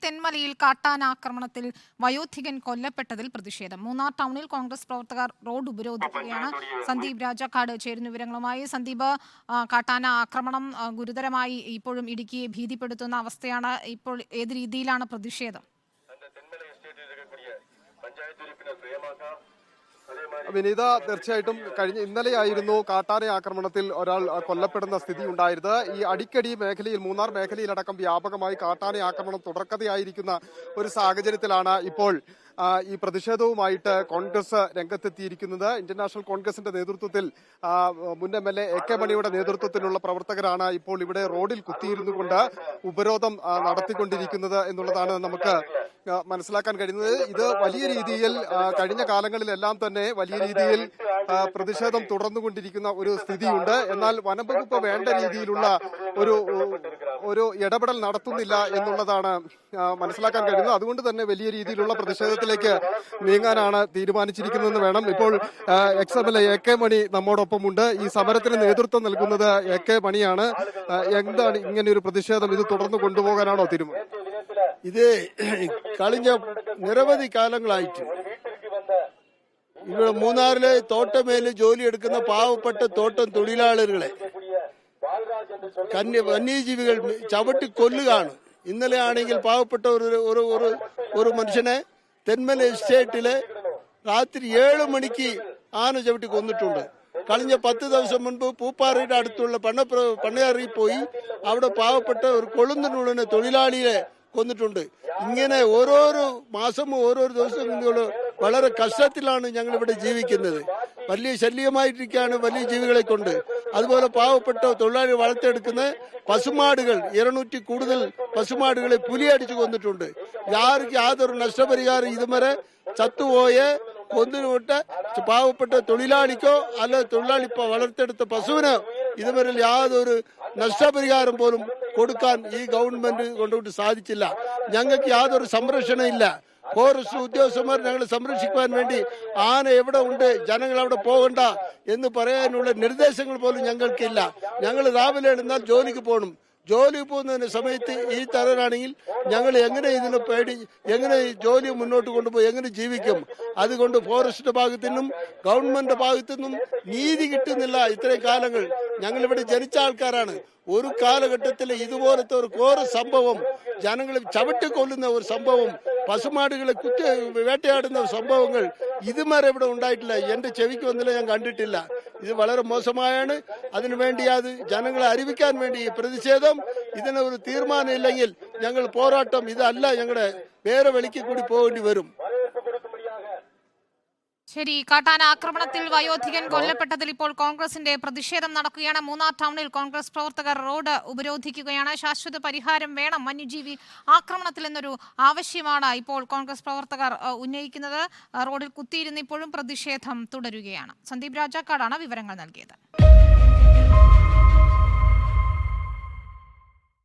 തെന്മലയിൽ കാട്ടാനാക്രമണത്തിൽ വയോധികൻ കൊല്ലപ്പെട്ടതിൽ പ്രതിഷേധം. മൂന്നാർ ടൗണിൽ കോൺഗ്രസ് പ്രവർത്തകർ റോഡ് ഉപരോധിക്കുകയാണ്. സന്ദീപ് രാജാക്കാട് ചേരുന്ന വിവരങ്ങളുമായി. സന്ദീപ്, കാട്ടാന ആക്രമണം ഗുരുതരമായി ഇപ്പോഴും ഇടുക്കിയെ ഭീതിപ്പെടുത്തുന്ന അവസ്ഥയാണ്. ഇപ്പോൾ ഏത് രീതിയിലാണ് പ്രതിഷേധം? വിനീത, തീർച്ചയായിട്ടും ഇന്നലെയായിരുന്നു കാട്ടാന ആക്രമണത്തിൽ ഒരാൾ കൊല്ലപ്പെടുന്ന സ്ഥിതി ഉണ്ടായത്. ഈ അടിക്കടി മേഖലയിൽ, മൂന്നാർ മേഖലയിലടക്കം വ്യാപകമായി കാട്ടാന ആക്രമണം തുടർക്കഥയായിരിക്കുന്ന ഒരു സാഹചര്യത്തിലാണ് ഇപ്പോൾ ഈ പ്രതിഷേധവുമായിട്ട് കോൺഗ്രസ് രംഗത്തെത്തിയിരിക്കുന്നത്. ഇന്ത്യൻ നാഷണൽ കോൺഗ്രസിന്റെ നേതൃത്വത്തിൽ മുൻ MLA AK മണിയുടെ നേതൃത്വത്തിലുള്ള പ്രവർത്തകരാണ് ഇപ്പോൾ ഇവിടെ റോഡിൽ കുത്തിയിരുന്നു കൊണ്ട് ഉപരോധം നടത്തിക്കൊണ്ടിരിക്കുന്നത് എന്നുള്ളതാണ് നമുക്ക് മനസ്സിലാക്കാൻ കഴിയുന്നത്. ഇത് വലിയ രീതിയിൽ കഴിഞ്ഞ കാലങ്ങളിലെല്ലാം തന്നെ വലിയ രീതിയിൽ പ്രതിഷേധം തുടർന്നുകൊണ്ടിരിക്കുന്ന ഒരു സ്ഥിതിയുണ്ട്. എന്നാൽ വനംവകുപ്പ് വേണ്ട രീതിയിലുള്ള ഒരു ഇടപെടൽ നടത്തുന്നില്ല എന്നുള്ളതാണ് മനസ്സിലാക്കാൻ കഴിയുന്നത്. അതുകൊണ്ട് തന്നെ വലിയ രീതിയിലുള്ള പ്രതിഷേധത്തിലേക്ക് നീങ്ങാനാണ് തീരുമാനിച്ചിരിക്കുന്നതെന്ന് വേണം. ഇപ്പോൾ MLA AK മണി നമ്മോടൊപ്പമുണ്ട്. ഈ സമരത്തിന് നേതൃത്വം നൽകുന്നത് AK മണിയാണ്. എന്താണ് ഇങ്ങനെ ഒരു പ്രതിഷേധം? ഇത് തുടർന്ന് കൊണ്ടുപോകാനാണോ തീരുമാനം? ഇത് കഴിഞ്ഞ നിരവധി കാലങ്ങളായിട്ട് ഇവിടെ മൂന്നാറിലെ തോട്ടമേല് ജോലിയെടുക്കുന്ന പാവപ്പെട്ട തോട്ടം തൊഴിലാളികളെ വന്യജീവികൾ ചവിട്ടി കൊല്ലുകയാണ്. ഇന്നലെ ആണെങ്കിൽ പാവപ്പെട്ട ഒരു മനുഷ്യനെ തെന്മല എസ്റ്റേറ്റിലെ രാത്രി 7 മണിക്ക് ആന ചവിട്ടി കൊന്നിട്ടുണ്ട്. കഴിഞ്ഞ 10 ദിവസം മുൻപ് പൂപ്പാറയുടെ അടുത്തുള്ള പണ്ണയാറിൽ പോയി അവിടെ പാവപ്പെട്ട ഒരു കൊളുന്തനുള്ളിനെ തൊഴിലാളിയെ കൊന്നിട്ടുണ്ട്. ഇങ്ങനെ ഓരോരോ മാസവും ഓരോരോ ദിവസവും വളരെ കഷ്ടത്തിലാണ് ഞങ്ങൾ ഇവിടെ ജീവിക്കുന്നത്. വലിയ ശല്യമായിട്ടിരിക്കുകയാണ് വലിയ ജീവികളെ കൊണ്ട്. അതുപോലെ പാവപ്പെട്ട തൊഴിലാളികൾ വളർത്തിയെടുക്കുന്ന പശുമാടുകൾ 200 കൂടുതൽ പശുമാടുകളെ പുലിയടിച്ചു കൊന്നിട്ടുണ്ട്. യാതൊരു നഷ്ടപരിഹാരം ഇതുവരെ ചത്തുപോയ കൊന്നുവിട്ട പാവപ്പെട്ട തൊഴിലാളിക്കോ അല്ല തൊഴിലാളി വളർത്തിയെടുത്ത പശുവിനോ ഇതുവരെ യാതൊരു നഷ്ടപരിഹാരം പോലും കൊടുക്കാൻ ഈ ഗവൺമെന്റ് കൊണ്ടുപോയിട്ട് സാധിച്ചില്ല. ഞങ്ങൾക്ക് യാതൊരു സംരക്ഷണം ഇല്ല. ഫോറസ്റ്റ് ഉദ്യോഗസ്ഥന്മാർ ഞങ്ങളെ സംരക്ഷിക്കാൻ വേണ്ടി ആന എവിടെ ഉണ്ട്, ജനങ്ങൾ അവിടെ പോകണ്ട എന്ന് പറയാനുള്ള നിർദ്ദേശങ്ങൾ പോലും ഞങ്ങൾക്കില്ല. ഞങ്ങൾ രാവിലെ എഴുന്നാൽ ജോലിക്ക് പോകണം. ജോലിക്ക് പോകുന്ന സമയത്ത് ഈ തരനാണെങ്കിൽ ഞങ്ങൾ എങ്ങനെ ഇതിനെ എങ്ങനെ ജോലി മുന്നോട്ട് കൊണ്ടുപോയി എങ്ങനെ ജീവിക്കും? അതുകൊണ്ട് ഫോറസ്റ്റ് ഭാഗത്തു നിന്നും ഗവൺമെന്റ് ഭാഗത്തു നിന്നും നീതി കിട്ടുന്നില്ല. ഇത്രയും കാലങ്ങൾ ഞങ്ങളിവിടെ ജനിച്ച ആൾക്കാരാണ്. ഒരു കാലഘട്ടത്തിൽ ഇതുപോലത്തെ ഒരു ഘോര സംഭവം, ജനങ്ങളെ ചവിട്ടിക്കൊല്ലുന്ന ഒരു സംഭവം, പശുമാടുകളെ വേട്ടയാടുന്ന സംഭവങ്ങൾ ഇതുവരെ ഇവിടെ ഉണ്ടായിട്ടില്ല. എന്റെ ചെവിക്ക് വന്നില്ല, ഞാൻ കണ്ടിട്ടില്ല. ഇത് വളരെ മോശമായാണ്. അതിനുവേണ്ടി അത് ജനങ്ങളെ അറിയിക്കാൻ വേണ്ടി ഈ പ്രതിഷേധം, ഇതിന് ഒരു തീരുമാനം ഇല്ലെങ്കിൽ ഞങ്ങൾ പോരാട്ടം ഇതല്ല, ഞങ്ങളുടെ വേറെ വഴിക്ക് കൂടി പോകേണ്ടി വരും. ശരി, കാട്ടാന ആക്രമണത്തിൽ വയോധികൻ കൊല്ലപ്പെട്ടതിൽ ഇപ്പോൾ കോൺഗ്രസിന്റെ പ്രതിഷേധം നടക്കുകയാണ്. മൂന്നാർ ടൗണിൽ കോൺഗ്രസ് പ്രവർത്തകർ റോഡ് ഉപരോധിക്കുകയാണ്. ശാശ്വത പരിഹാരം വേണം വന്യജീവി ആക്രമണത്തിൽ എന്നൊരു ആവശ്യമാണ് ഇപ്പോൾ കോൺഗ്രസ് പ്രവർത്തകർ ഉന്നയിക്കുന്നത്. റോഡിൽ കുത്തിയിരുന്ന് ഇപ്പോഴും പ്രതിഷേധം തുടരുകയാണ്. സന്ദീപ് രാജാക്കാടാണ് വിവരങ്ങൾ നൽകിയത്.